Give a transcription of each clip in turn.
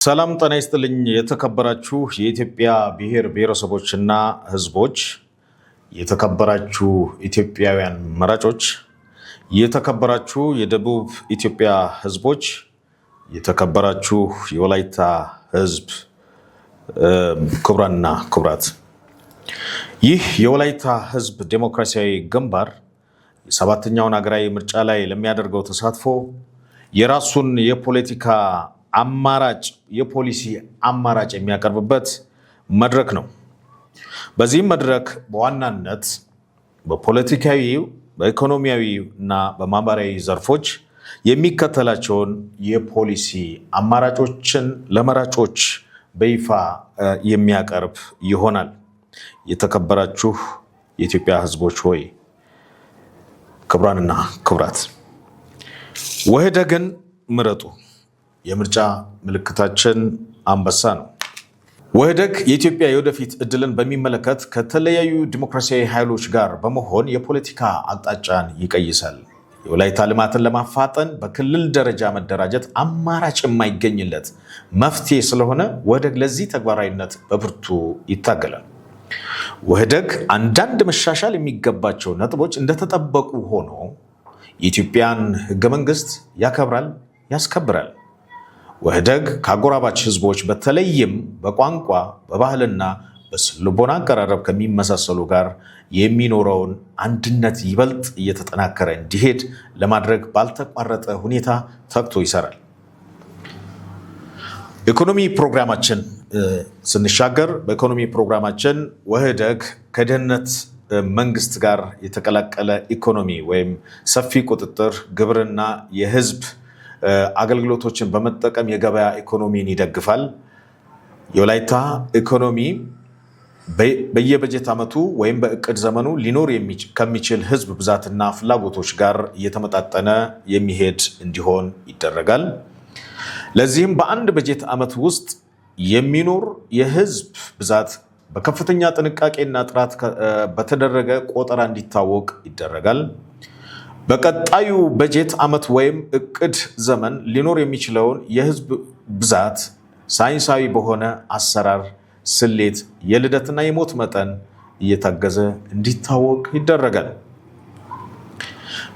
ሰላም ጤና ይስጥልኝ። የተከበራችሁ የኢትዮጵያ ብሔር ብሔረሰቦችና ሕዝቦች፣ የተከበራችሁ ኢትዮጵያውያን መራጮች፣ የተከበራችሁ የደቡብ ኢትዮጵያ ሕዝቦች፣ የተከበራችሁ የወላይታ ሕዝብ ክቡራንና ክቡራት፣ ይህ የወላይታ ሕዝብ ዴሞክራሲያዊ ግንባር የሰባተኛውን ሀገራዊ ምርጫ ላይ ለሚያደርገው ተሳትፎ የራሱን የፖለቲካ አማራጭ የፖሊሲ አማራጭ የሚያቀርብበት መድረክ ነው። በዚህም መድረክ በዋናነት በፖለቲካዊ፣ በኢኮኖሚያዊ እና በማህበራዊ ዘርፎች የሚከተላቸውን የፖሊሲ አማራጮችን ለመራጮች በይፋ የሚያቀርብ ይሆናል። የተከበራችሁ የኢትዮጵያ ሕዝቦች ሆይ፣ ክቡራንና ክቡራት፣ ወህደግን ምረጡ። የምርጫ ምልክታችን አንበሳ ነው። ወህደግ የኢትዮጵያ የወደፊት እድልን በሚመለከት ከተለያዩ ዲሞክራሲያዊ ኃይሎች ጋር በመሆን የፖለቲካ አቅጣጫን ይቀይሳል። የወላይታ ልማትን ለማፋጠን በክልል ደረጃ መደራጀት አማራጭ የማይገኝለት መፍትሄ ስለሆነ ወህደግ ለዚህ ተግባራዊነት በብርቱ ይታገላል። ወህደግ አንዳንድ መሻሻል የሚገባቸው ነጥቦች እንደተጠበቁ ሆኖ የኢትዮጵያን ሕገ መንግስት ያከብራል፣ ያስከብራል። ወህደግ ከአጎራባች ህዝቦች በተለይም በቋንቋ በባህልና በስልቦና አቀራረብ ከሚመሳሰሉ ጋር የሚኖረውን አንድነት ይበልጥ እየተጠናከረ እንዲሄድ ለማድረግ ባልተቋረጠ ሁኔታ ተግቶ ይሰራል። ኢኮኖሚ ፕሮግራማችን ስንሻገር በኢኮኖሚ ፕሮግራማችን ወህደግ ከድህነት መንግስት ጋር የተቀላቀለ ኢኮኖሚ ወይም ሰፊ ቁጥጥር፣ ግብርና፣ የህዝብ አገልግሎቶችን በመጠቀም የገበያ ኢኮኖሚን ይደግፋል። የወላይታ ኢኮኖሚ በየበጀት ዓመቱ ወይም በእቅድ ዘመኑ ሊኖር ከሚችል ህዝብ ብዛትና ፍላጎቶች ጋር እየተመጣጠነ የሚሄድ እንዲሆን ይደረጋል። ለዚህም በአንድ በጀት ዓመት ውስጥ የሚኖር የህዝብ ብዛት በከፍተኛ ጥንቃቄና ጥራት በተደረገ ቆጠራ እንዲታወቅ ይደረጋል። በቀጣዩ በጀት ዓመት ወይም እቅድ ዘመን ሊኖር የሚችለውን የህዝብ ብዛት ሳይንሳዊ በሆነ አሰራር ስሌት የልደትና የሞት መጠን እየታገዘ እንዲታወቅ ይደረጋል።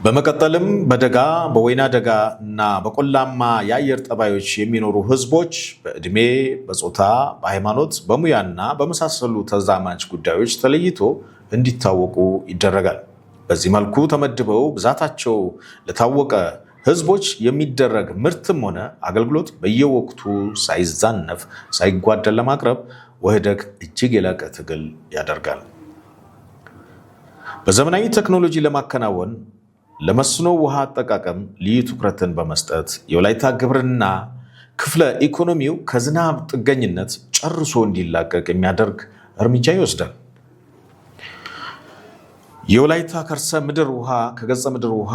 በመቀጠልም በደጋ፣ በወይና ደጋ እና በቆላማ የአየር ጠባዮች የሚኖሩ ህዝቦች በዕድሜ፣ በጾታ፣ በሃይማኖት፣ በሙያና በመሳሰሉ ተዛማጅ ጉዳዮች ተለይቶ እንዲታወቁ ይደረጋል። በዚህ መልኩ ተመድበው ብዛታቸው ለታወቀ ህዝቦች የሚደረግ ምርትም ሆነ አገልግሎት በየወቅቱ ሳይዛነፍ ሳይጓደል ለማቅረብ ወህደግ እጅግ የላቀ ትግል ያደርጋል። በዘመናዊ ቴክኖሎጂ ለማከናወን ለመስኖ ውሃ አጠቃቀም ልዩ ትኩረትን በመስጠት የወላይታ ግብርና ክፍለ ኢኮኖሚው ከዝናብ ጥገኝነት ጨርሶ እንዲላቀቅ የሚያደርግ እርምጃ ይወስዳል። የወላይታ ከርሰ ምድር ውሃ ከገጸ ምድር ውሃ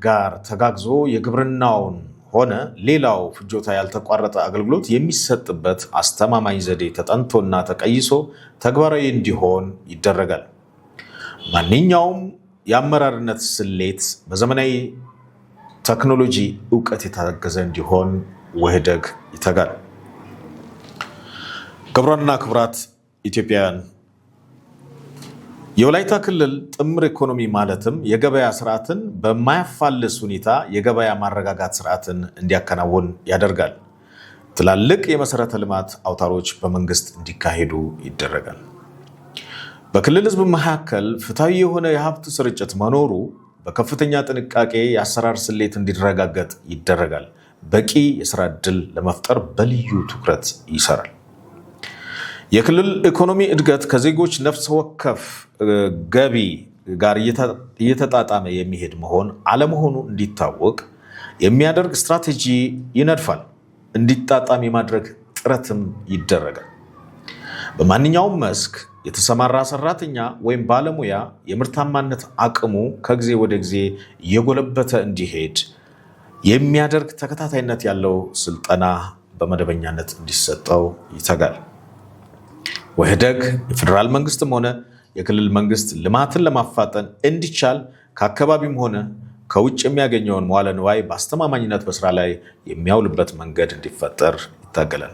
ጋር ተጋግዞ የግብርናውን ሆነ ሌላው ፍጆታ ያልተቋረጠ አገልግሎት የሚሰጥበት አስተማማኝ ዘዴ ተጠንቶና ተቀይሶ ተግባራዊ እንዲሆን ይደረጋል። ማንኛውም የአመራርነት ስሌት በዘመናዊ ቴክኖሎጂ እውቀት የታገዘ እንዲሆን ወህደግ ይተጋል። ክቡራንና ክቡራት ኢትዮጵያውያን፣ የወላይታ ክልል ጥምር ኢኮኖሚ ማለትም የገበያ ስርዓትን በማያፋልስ ሁኔታ የገበያ ማረጋጋት ስርዓትን እንዲያከናውን ያደርጋል። ትላልቅ የመሰረተ ልማት አውታሮች በመንግስት እንዲካሄዱ ይደረጋል። በክልል ህዝብ መካከል ፍትሐዊ የሆነ የሀብት ስርጭት መኖሩ በከፍተኛ ጥንቃቄ የአሰራር ስሌት እንዲረጋገጥ ይደረጋል። በቂ የስራ ዕድል ለመፍጠር በልዩ ትኩረት ይሰራል። የክልል ኢኮኖሚ እድገት ከዜጎች ነፍስ ወከፍ ገቢ ጋር እየተጣጣመ የሚሄድ መሆን አለመሆኑ እንዲታወቅ የሚያደርግ ስትራቴጂ ይነድፋል። እንዲጣጣም የማድረግ ጥረትም ይደረጋል። በማንኛውም መስክ የተሰማራ ሰራተኛ ወይም ባለሙያ የምርታማነት አቅሙ ከጊዜ ወደ ጊዜ እየጎለበተ እንዲሄድ የሚያደርግ ተከታታይነት ያለው ስልጠና በመደበኛነት እንዲሰጠው ይተጋል። ወህደግ የፌዴራል መንግስትም ሆነ የክልል መንግስት ልማትን ለማፋጠን እንዲቻል ከአካባቢም ሆነ ከውጭ የሚያገኘውን መዋለ ንዋይ በአስተማማኝነት በስራ ላይ የሚያውልበት መንገድ እንዲፈጠር ይታገላል።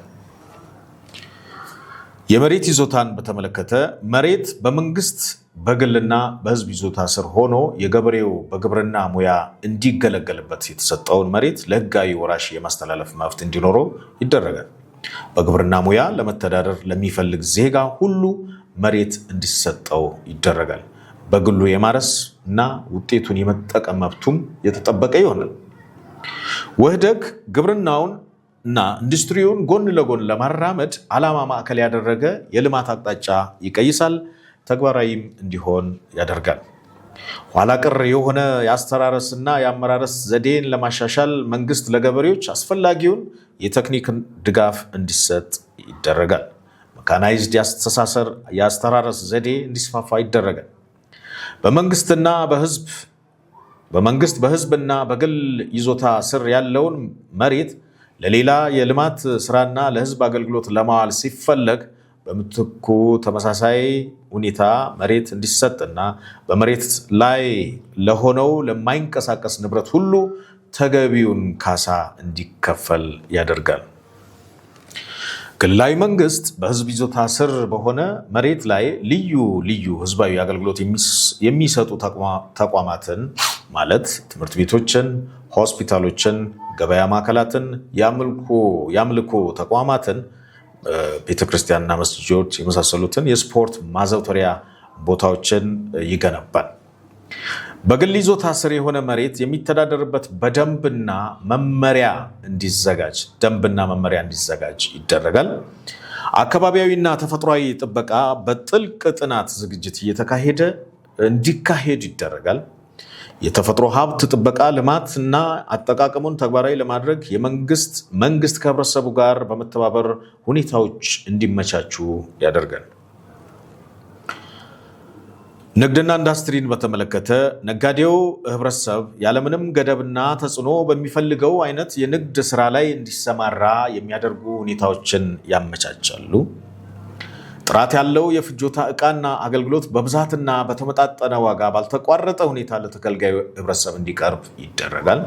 የመሬት ይዞታን በተመለከተ መሬት በመንግስት በግልና በህዝብ ይዞታ ስር ሆኖ የገበሬው በግብርና ሙያ እንዲገለገልበት የተሰጠውን መሬት ለህጋዊ ወራሽ የማስተላለፍ መብት እንዲኖረው ይደረጋል። በግብርና ሙያ ለመተዳደር ለሚፈልግ ዜጋ ሁሉ መሬት እንዲሰጠው ይደረጋል። በግሉ የማረስ እና ውጤቱን የመጠቀም መብቱም የተጠበቀ ይሆናል። ወህደግ ግብርናውን እና ኢንዱስትሪውን ጎን ለጎን ለማራመድ ዓላማ ማዕከል ያደረገ የልማት አቅጣጫ ይቀይሳል፣ ተግባራዊም እንዲሆን ያደርጋል። ኋላ ቀር የሆነ የአስተራረስና የአመራረስ ዘዴን ለማሻሻል መንግስት ለገበሬዎች አስፈላጊውን የቴክኒክ ድጋፍ እንዲሰጥ ይደረጋል። መካናይዝድ የአስተራረስ ዘዴ እንዲስፋፋ ይደረጋል። በመንግስት በህዝብና በግል ይዞታ ስር ያለውን መሬት ለሌላ የልማት ስራና ለህዝብ አገልግሎት ለማዋል ሲፈለግ በምትኩ ተመሳሳይ ሁኔታ መሬት እንዲሰጥና በመሬት ላይ ለሆነው ለማይንቀሳቀስ ንብረት ሁሉ ተገቢውን ካሳ እንዲከፈል ያደርጋል። ክልላዊ መንግስት በህዝብ ይዞታ ስር በሆነ መሬት ላይ ልዩ ልዩ ህዝባዊ አገልግሎት የሚሰጡ ተቋማትን ማለት ትምህርት ቤቶችን፣ ሆስፒታሎችን፣ ገበያ ማዕከላትን፣ የአምልኮ ተቋማትን፣ ቤተክርስቲያንና መስጂዶች የመሳሰሉትን የስፖርት ማዘውተሪያ ቦታዎችን ይገነባል። በግል ይዞታ ስር የሆነ መሬት የሚተዳደርበት ደንብና መመሪያ እንዲዘጋጅ ይደረጋል። አካባቢያዊና ተፈጥሯዊ ጥበቃ በጥልቅ ጥናት ዝግጅት እንዲካሄድ ይደረጋል። የተፈጥሮ ሀብት ጥበቃ ልማትና አጠቃቀሙን ተግባራዊ ለማድረግ መንግስት ከህብረተሰቡ ጋር በመተባበር ሁኔታዎች እንዲመቻቹ ያደርጋል። ንግድና ኢንዱስትሪን በተመለከተ ነጋዴው ህብረተሰብ ያለምንም ገደብና ተጽዕኖ በሚፈልገው አይነት የንግድ ስራ ላይ እንዲሰማራ የሚያደርጉ ሁኔታዎችን ያመቻቻሉ። ጥራት ያለው የፍጆታ ዕቃና አገልግሎት በብዛትና በተመጣጠነ ዋጋ ባልተቋረጠ ሁኔታ ለተገልጋዩ ህብረተሰብ እንዲቀርብ ይደረጋል።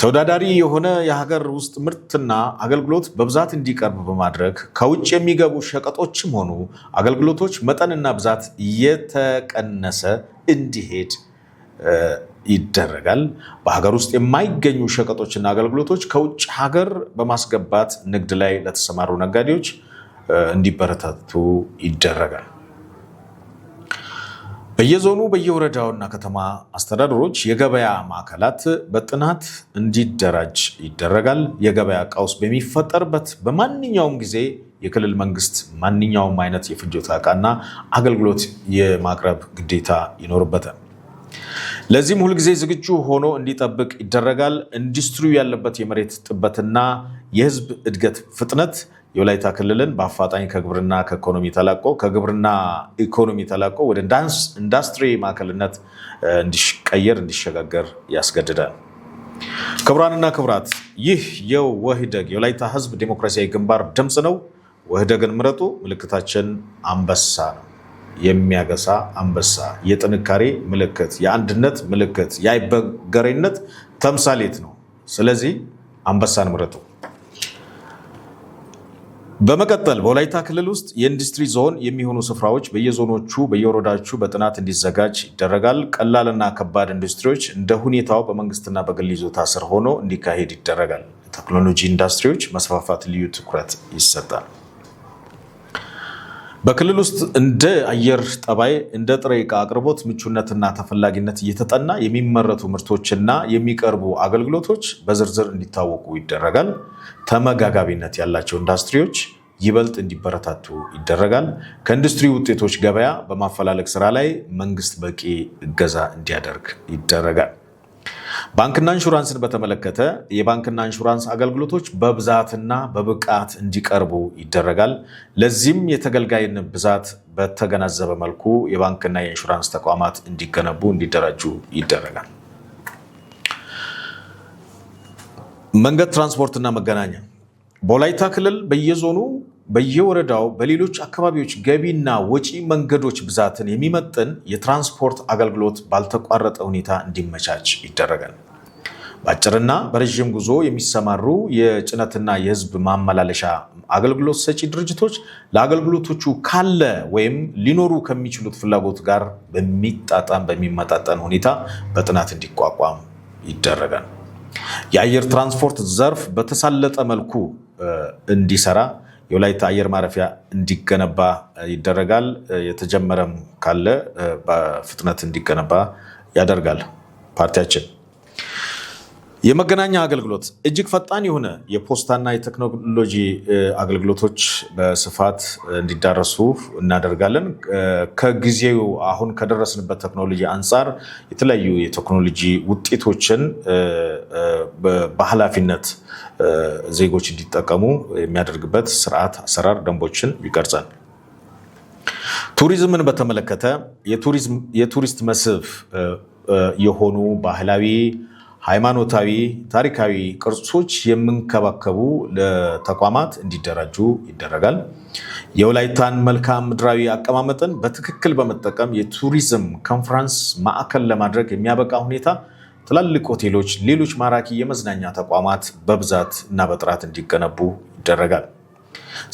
ተወዳዳሪ የሆነ የሀገር ውስጥ ምርትና አገልግሎት በብዛት እንዲቀርብ በማድረግ ከውጭ የሚገቡ ሸቀጦችም ሆኑ አገልግሎቶች መጠንና ብዛት እየተቀነሰ እንዲሄድ ይደረጋል። በሀገር ውስጥ የማይገኙ ሸቀጦችና አገልግሎቶች ከውጭ ሀገር በማስገባት ንግድ ላይ ለተሰማሩ ነጋዴዎች እንዲበረታቱ ይደረጋል። በየዞኑ በየወረዳውና ከተማ አስተዳደሮች የገበያ ማዕከላት በጥናት እንዲደራጅ ይደረጋል። የገበያ ቀውስ በሚፈጠርበት በማንኛውም ጊዜ የክልል መንግስት ማንኛውም አይነት የፍጆታ ዕቃና አገልግሎት የማቅረብ ግዴታ ይኖርበታል። ለዚህም ሁልጊዜ ዝግጁ ሆኖ እንዲጠብቅ ይደረጋል። ኢንዱስትሪው ያለበት የመሬት ጥበትና የህዝብ እድገት ፍጥነት የወላይታ ክልልን በአፋጣኝ ከግብርና ኢኮኖሚ ተላቆ ወደ ኢንዱስትሪ ማዕከልነት እንዲሸጋገር ያስገድዳል። ክቡራንና ክቡራት፣ ይህ የወህደግ የወላይታ ህዝብ ዴሞክራሲያዊ ግንባር ድምፅ ነው። ወህደግን ምረጡ። ምልክታችን አንበሳ ነው። የሚያገሳ አንበሳ፣ የጥንካሬ ምልክት፣ የአንድነት ምልክት፣ የአይበገሬነት ተምሳሌት ነው። ስለዚህ አንበሳን ምረጡ። በመቀጠል በወላይታ ክልል ውስጥ የኢንዱስትሪ ዞን የሚሆኑ ስፍራዎች በየዞኖቹ በየወረዳዎቹ በጥናት እንዲዘጋጅ ይደረጋል። ቀላልና ከባድ ኢንዱስትሪዎች እንደ ሁኔታው በመንግስትና በግል ይዞታ ስር ሆኖ እንዲካሄድ ይደረጋል። ቴክኖሎጂ ኢንዱስትሪዎች መስፋፋት ልዩ ትኩረት ይሰጣል። በክልል ውስጥ እንደ አየር ጠባይ፣ እንደ ጥሬ ዕቃ አቅርቦት ምቹነትና ተፈላጊነት እየተጠና የሚመረቱ ምርቶችና የሚቀርቡ አገልግሎቶች በዝርዝር እንዲታወቁ ይደረጋል። ተመጋጋቢነት ያላቸው ኢንዱስትሪዎች ይበልጥ እንዲበረታቱ ይደረጋል። ከኢንዱስትሪ ውጤቶች ገበያ በማፈላለግ ስራ ላይ መንግስት በቂ እገዛ እንዲያደርግ ይደረጋል። ባንክና ኢንሹራንስን በተመለከተ የባንክና ኢንሹራንስ አገልግሎቶች በብዛትና በብቃት እንዲቀርቡ ይደረጋል። ለዚህም የተገልጋይን ብዛት በተገናዘበ መልኩ የባንክና የኢንሹራንስ ተቋማት እንዲደራጁ ይደረጋል። መንገድ፣ ትራንስፖርትና መገናኛ በወላይታ ክልል በየዞኑ በየወረዳው በሌሎች አካባቢዎች ገቢና ወጪ መንገዶች ብዛትን የሚመጥን የትራንስፖርት አገልግሎት ባልተቋረጠ ሁኔታ እንዲመቻች ይደረጋል። በአጭርና በረዥም ጉዞ የሚሰማሩ የጭነትና የህዝብ ማመላለሻ አገልግሎት ሰጪ ድርጅቶች ለአገልግሎቶቹ ካለ ወይም ሊኖሩ ከሚችሉት ፍላጎት ጋር በሚመጣጠን ሁኔታ በጥናት እንዲቋቋም ይደረጋል። የአየር ትራንስፖርት ዘርፍ በተሳለጠ መልኩ እንዲሰራ የወላይታ አየር ማረፊያ እንዲገነባ ይደረጋል። የተጀመረም ካለ በፍጥነት እንዲገነባ ያደርጋል ፓርቲያችን። የመገናኛ አገልግሎት እጅግ ፈጣን የሆነ የፖስታና የቴክኖሎጂ አገልግሎቶች በስፋት እንዲዳረሱ እናደርጋለን። ከጊዜው አሁን ከደረስንበት ቴክኖሎጂ አንጻር የተለያዩ የቴክኖሎጂ ውጤቶችን በኃላፊነት ዜጎች እንዲጠቀሙ የሚያደርግበት ስርዓት፣ አሰራር፣ ደንቦችን ይቀርጻል። ቱሪዝምን በተመለከተ የቱሪስት መስህብ የሆኑ ባህላዊ፣ ሃይማኖታዊ፣ ታሪካዊ ቅርሶች የሚንከባከቡ ተቋማት እንዲደራጁ ይደረጋል። የወላይታን መልክዓ ምድራዊ አቀማመጥን በትክክል በመጠቀም የቱሪዝም ኮንፈረንስ ማዕከል ለማድረግ የሚያበቃ ሁኔታ ትላልቅ ሆቴሎች፣ ሌሎች ማራኪ የመዝናኛ ተቋማት በብዛት እና በጥራት እንዲገነቡ ይደረጋል።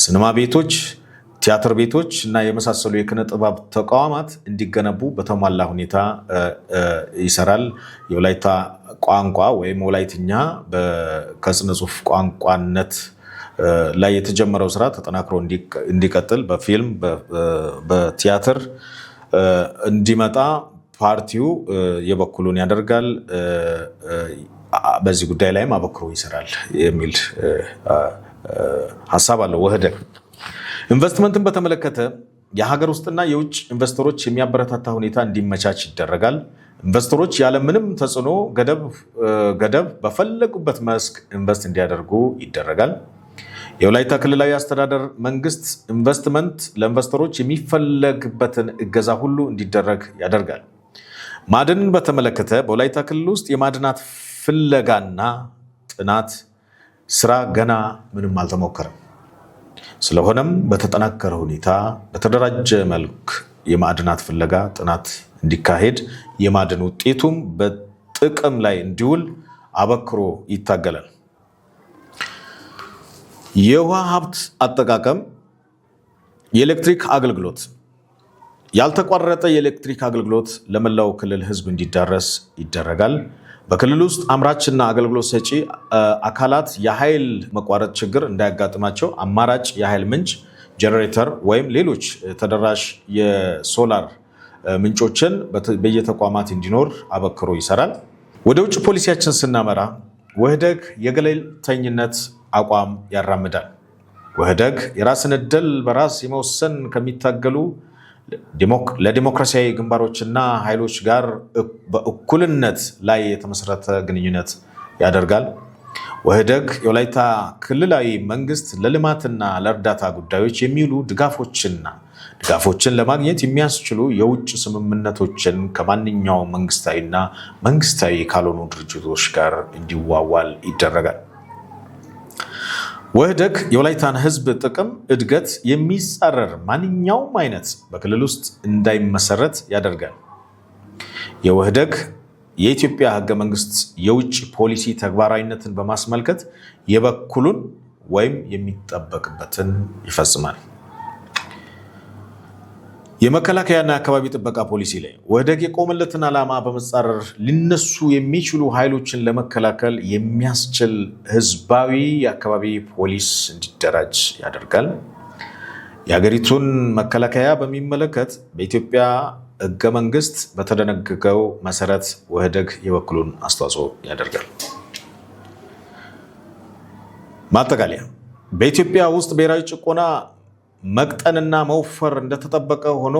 ሲኒማ ቤቶች፣ ቲያትር ቤቶች እና የመሳሰሉ የኪነ ጥበብ ተቋማት እንዲገነቡ በተሟላ ሁኔታ ይሰራል። የወላይታ ቋንቋ ወይም ወላይትኛ ከስነ ጽሁፍ ቋንቋነት ላይ የተጀመረው ስራ ተጠናክሮ እንዲቀጥል በፊልም በቲያትር እንዲመጣ ፓርቲው የበኩሉን ያደርጋል። በዚህ ጉዳይ ላይም አበክሮ ይሰራል የሚል ሀሳብ አለው ወህደግ። ኢንቨስትመንትን በተመለከተ የሀገር ውስጥና የውጭ ኢንቨስተሮች የሚያበረታታ ሁኔታ እንዲመቻች ይደረጋል። ኢንቨስተሮች ያለምንም ተጽዕኖ ገደብ በፈለጉበት መስክ ኢንቨስት እንዲያደርጉ ይደረጋል። የወላይታ ክልላዊ አስተዳደር መንግስት ኢንቨስትመንት ለኢንቨስተሮች የሚፈለግበትን እገዛ ሁሉ እንዲደረግ ያደርጋል። ማዕድንን በተመለከተ በወላይታ ክልል ውስጥ የማዕድናት ፍለጋና ጥናት ስራ ገና ምንም አልተሞከረም። ስለሆነም በተጠናከረ ሁኔታ በተደራጀ መልክ የማዕድናት ፍለጋ ጥናት እንዲካሄድ የማዕድን ውጤቱም በጥቅም ላይ እንዲውል አበክሮ ይታገላል። የውሃ ሀብት አጠቃቀም፣ የኤሌክትሪክ አገልግሎት ያልተቋረጠ የኤሌክትሪክ አገልግሎት ለመላው ክልል ህዝብ እንዲዳረስ ይደረጋል። በክልል ውስጥ አምራችና አገልግሎት ሰጪ አካላት የኃይል መቋረጥ ችግር እንዳያጋጥማቸው አማራጭ የኃይል ምንጭ ጄኔሬተር ወይም ሌሎች ተደራሽ የሶላር ምንጮችን በየተቋማት እንዲኖር አበክሮ ይሰራል። ወደ ውጭ ፖሊሲያችን ስናመራ ወህደግ የገለልተኝነት አቋም ያራምዳል። ወህደግ የራስን ዕድል በራስ የመወሰን ከሚታገሉ ለዲሞክራሲያዊ ግንባሮችና ኃይሎች ጋር በእኩልነት ላይ የተመሰረተ ግንኙነት ያደርጋል። ወህደግ የወላይታ ክልላዊ መንግስት ለልማትና ለእርዳታ ጉዳዮች የሚውሉ ድጋፎችን ለማግኘት የሚያስችሉ የውጭ ስምምነቶችን ከማንኛውም መንግስታዊና መንግስታዊ ካልሆኑ ድርጅቶች ጋር እንዲዋዋል ይደረጋል። ወህደግ የወላይታን ህዝብ ጥቅም እድገት የሚጻረር ማንኛውም አይነት በክልል ውስጥ እንዳይመሰረት ያደርጋል። የወህደግ የኢትዮጵያ ህገ መንግስት የውጭ ፖሊሲ ተግባራዊነትን በማስመልከት የበኩሉን ወይም የሚጠበቅበትን ይፈጽማል። የመከላከያና አካባቢ ጥበቃ ፖሊሲ ላይ ወህደግ የቆመለትን ዓላማ በመጻረር ሊነሱ የሚችሉ ኃይሎችን ለመከላከል የሚያስችል ህዝባዊ የአካባቢ ፖሊስ እንዲደራጅ ያደርጋል። የሀገሪቱን መከላከያ በሚመለከት በኢትዮጵያ ህገ መንግስት በተደነገገው መሰረት ወህደግ የበኩሉን አስተዋጽኦ ያደርጋል። ማጠቃለያ፣ በኢትዮጵያ ውስጥ ብሔራዊ ጭቆና መቅጠንና መውፈር እንደተጠበቀ ሆኖ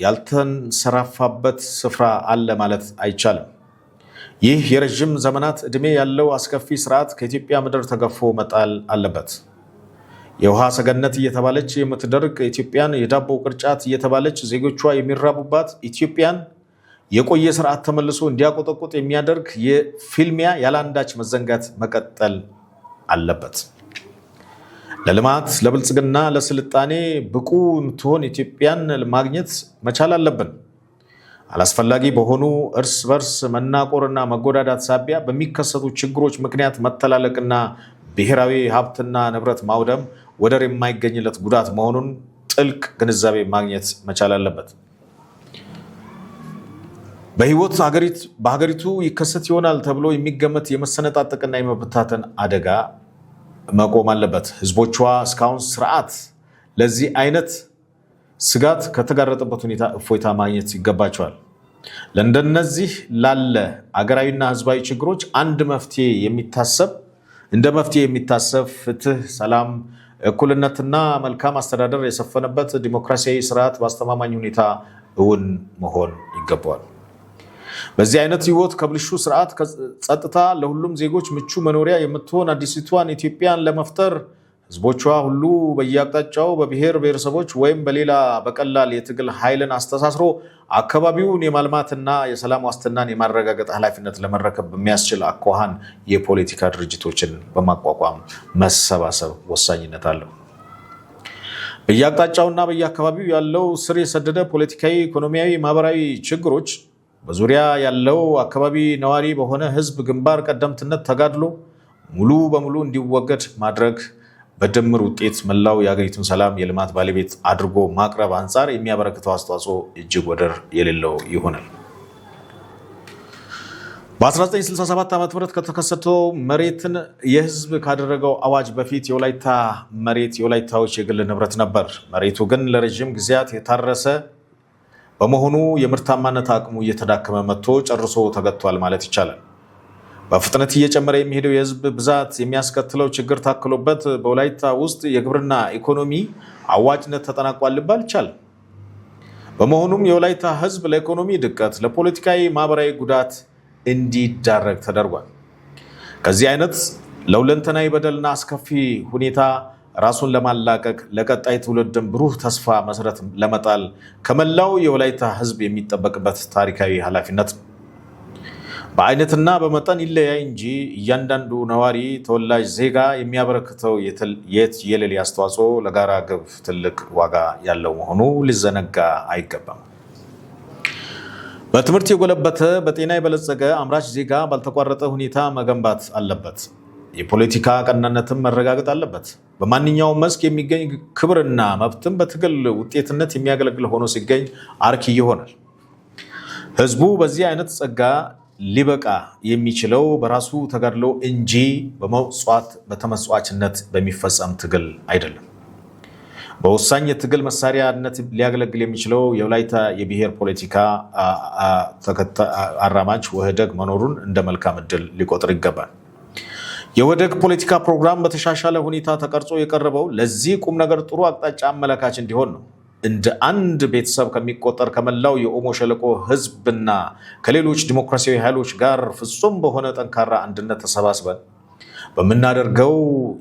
ያልተንሰራፋበት ስፍራ አለ ማለት አይቻልም። ይህ የረዥም ዘመናት ዕድሜ ያለው አስከፊ ስርዓት ከኢትዮጵያ ምድር ተገፎ መጣል አለበት። የውሃ ሰገነት እየተባለች የምትደርቅ ኢትዮጵያን፣ የዳቦ ቅርጫት እየተባለች ዜጎቿ የሚራቡባት ኢትዮጵያን የቆየ ስርዓት ተመልሶ እንዲያቆጠቁጥ የሚያደርግ የፊልሚያ ያለአንዳች መዘንጋት መቀጠል አለበት። ለልማት፣ ለብልጽግና፣ ለስልጣኔ ብቁ የምትሆን ኢትዮጵያን ማግኘት መቻል አለብን። አላስፈላጊ በሆኑ እርስ በርስ መናቆርና መጎዳዳት ሳቢያ በሚከሰቱ ችግሮች ምክንያት መተላለቅና ብሔራዊ ሀብትና ንብረት ማውደም ወደር የማይገኝለት ጉዳት መሆኑን ጥልቅ ግንዛቤ ማግኘት መቻል አለበት። በሀገሪቱ ይከሰት ይሆናል ተብሎ የሚገመት የመሰነጣጠቅና የመበታተን አደጋ መቆም አለበት። ህዝቦቿ እስካሁን ስርዓት ለዚህ አይነት ስጋት ከተጋረጠበት ሁኔታ እፎይታ ማግኘት ይገባቸዋል። ለእንደነዚህ ላለ አገራዊና ህዝባዊ ችግሮች እንደ መፍትሄ የሚታሰብ ፍትህ፣ ሰላም፣ እኩልነትና መልካም አስተዳደር የሰፈነበት ዲሞክራሲያዊ ስርዓት በአስተማማኝ ሁኔታ እውን መሆን ይገባዋል። በዚህ አይነት ህይወት ከብልሹ ስርዓት ጸጥታ ለሁሉም ዜጎች ምቹ መኖሪያ የምትሆን አዲሲቷን ኢትዮጵያን ለመፍጠር ህዝቦቿ ሁሉ በየአቅጣጫው በብሔር ብሔረሰቦች ወይም በሌላ በቀላል የትግል ኃይልን አስተሳስሮ አካባቢውን የማልማትና የሰላም ዋስትናን የማረጋገጥ ኃላፊነት ለመረከብ በሚያስችል አኳኋን የፖለቲካ ድርጅቶችን በማቋቋም መሰባሰብ ወሳኝነት አለው። በየአቅጣጫውና በየአካባቢው ያለው ስር የሰደደ ፖለቲካዊ፣ ኢኮኖሚያዊ፣ ማህበራዊ ችግሮች በዙሪያ ያለው አካባቢ ነዋሪ በሆነ ህዝብ ግንባር ቀደምትነት ተጋድሎ ሙሉ በሙሉ እንዲወገድ ማድረግ በድምር ውጤት መላው የሀገሪቱን ሰላም የልማት ባለቤት አድርጎ ማቅረብ አንጻር የሚያበረክተው አስተዋጽኦ እጅግ ወደር የሌለው ይሆናል። በ1967 ዓ.ም ከተከሰተው መሬትን የህዝብ ካደረገው አዋጅ በፊት የወላይታ መሬት የወላይታዎች የግል ንብረት ነበር። መሬቱ ግን ለረጅም ጊዜያት የታረሰ በመሆኑ የምርታማነት አቅሙ እየተዳከመ መጥቶ ጨርሶ ተገጥቷል ማለት ይቻላል። በፍጥነት እየጨመረ የሚሄደው የህዝብ ብዛት የሚያስከትለው ችግር ታክሎበት በወላይታ ውስጥ የግብርና ኢኮኖሚ አዋጭነት ተጠናቋል ሊባል ይቻላል። በመሆኑም የወላይታ ህዝብ ለኢኮኖሚ ድቀት፣ ለፖለቲካዊ፣ ማህበራዊ ጉዳት እንዲዳረግ ተደርጓል። ከዚህ አይነት ለሁለንተናዊ በደልና አስከፊ ሁኔታ ራሱን ለማላቀቅ ለቀጣይ ትውልድም ብሩህ ተስፋ መሰረት ለመጣል ከመላው የወላይታ ህዝብ የሚጠበቅበት ታሪካዊ ኃላፊነት ነው። በአይነትና በመጠን ይለያይ እንጂ እያንዳንዱ ነዋሪ ተወላጅ ዜጋ የሚያበረክተው የሌለ አስተዋጽኦ ለጋራ ግብ ትልቅ ዋጋ ያለው መሆኑ ሊዘነጋ አይገባም። በትምህርት የጎለበተ በጤና የበለጸገ አምራች ዜጋ ባልተቋረጠ ሁኔታ መገንባት አለበት። የፖለቲካ ቀናነትም መረጋገጥ አለበት። በማንኛውም መስክ የሚገኝ ክብርና መብትም በትግል ውጤትነት የሚያገለግል ሆኖ ሲገኝ አርኪ ይሆናል። ህዝቡ በዚህ አይነት ጸጋ ሊበቃ የሚችለው በራሱ ተጋድሎ እንጂ በተመጽዋችነት በሚፈጸም ትግል አይደለም። በወሳኝ የትግል መሳሪያነት ሊያገለግል የሚችለው የወላይታ የብሔር ፖለቲካ አራማጅ ወህደግ መኖሩን እንደ መልካም ዕድል ሊቆጥር ይገባል። የወህደግ ፖለቲካ ፕሮግራም በተሻሻለ ሁኔታ ተቀርጾ የቀረበው ለዚህ ቁም ነገር ጥሩ አቅጣጫ አመላካች እንዲሆን ነው። እንደ አንድ ቤተሰብ ከሚቆጠር ከመላው የኦሞ ሸለቆ ህዝብና ከሌሎች ዲሞክራሲያዊ ኃይሎች ጋር ፍጹም በሆነ ጠንካራ አንድነት ተሰባስበን በምናደርገው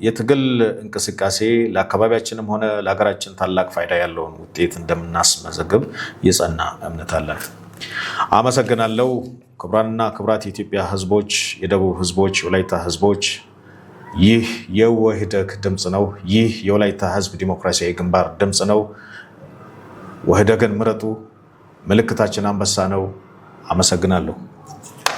የትግል እንቅስቃሴ ለአካባቢያችንም ሆነ ለሀገራችን ታላቅ ፋይዳ ያለውን ውጤት እንደምናስመዘግብ የጸና እምነት አለን። አመሰግናለሁ። ክቡራንና ክቡራት የኢትዮጵያ ህዝቦች፣ የደቡብ ህዝቦች፣ የወላይታ ህዝቦች፣ ይህ የወህደግ ድምፅ ነው። ይህ የወላይታ ህዝብ ዲሞክራሲያዊ ግንባር ድምፅ ነው። ወህደግን ምረጡ። ምልክታችን አንበሳ ነው። አመሰግናለሁ።